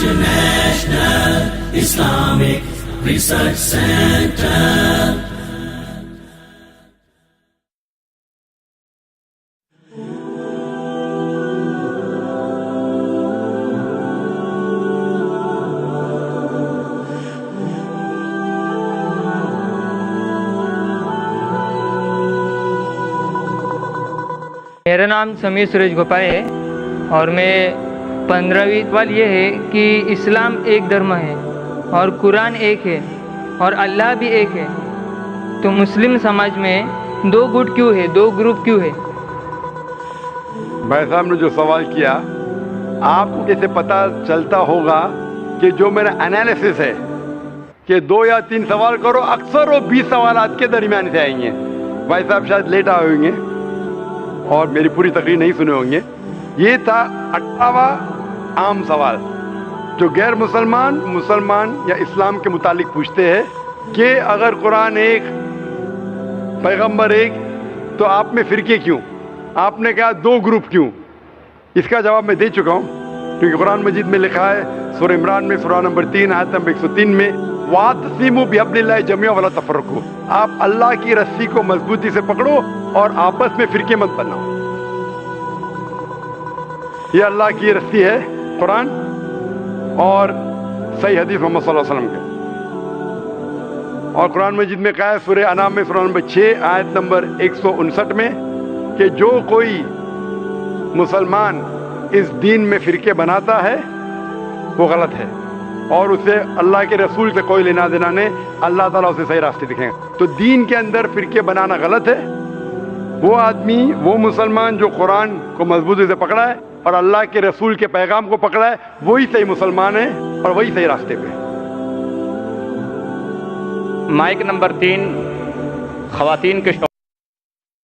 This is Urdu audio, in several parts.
International Islamic Research Center. میرا نام سمیر سورج گوپال ہے اور میں 15ویں سوال یہ ہے کہ اسلام ایک دھرم ہے اور قرآن ایک ہے اور اللہ بھی ایک ہے، تو مسلم سماج میں دو گٹ کیوں ہے، دو گروپ کیوں ہے؟ بھائی صاحب نے جو سوال کیا، آپ کو کیسے پتہ چلتا ہوگا کہ جو میرا انالیسس ہے کہ 2 یا 3 سوال کرو، اکثر وہ 20 سوالات کے درمیان سے آئیں گے. بھائی صاحب شاید لیٹ آئے ہوں گے اور میری پوری تقریر نہیں سنے ہوں گے. یہ تھا 18واں عام سوال جو غیر مسلمان یا اسلام کے متعلق پوچھتے ہیں کہ اگر قرآن ایک، پیغمبر ایک، تو آپ میں فرقے کیوں؟ آپ نے کہا 2 گروپ کیوں؟ اس کا جواب میں دے چکا ہوں، کیونکہ قرآن مجید میں لکھا ہے سورہ عمران میں سورہ نمبر 3 آیت نمبر 103 میں وَاعْتَصِمُوا بِحَبْلِ اللَّهِ جَمِيعًا وَلَا تَفَرَّقُوا، آپ اللہ کی رسی کو مضبوطی سے پکڑو اور آپس میں فرقے مت بناؤ. یہ اللہ کی رسی ہے قرآن اور صحیح حدیث محمد صلی اللہ علیہ وسلم کا. اور قرآن مجید میں کہا ہے سورہ انعام میں سورہ نمبر 6 آیت نمبر 159 میں کہ جو کوئی مسلمان اس دین میں فرقے بناتا ہے وہ غلط ہے اور اسے اللہ کے رسول سے کوئی لینا دینا نہیں، اللہ تعالیٰ اسے صحیح راستے دکھیں گے. تو دین کے اندر فرقے بنانا غلط ہے. وہ آدمی، وہ مسلمان جو قرآن کو مضبوطی سے پکڑا ہے اور اللہ کے رسول کے پیغام کو پکڑا ہے، وہی صحیح مسلمان ہے اور وہی صحیح راستے پہ. مائک نمبر 3 خواتین کے شوق.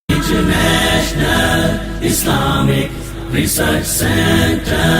International Islamic Research Center.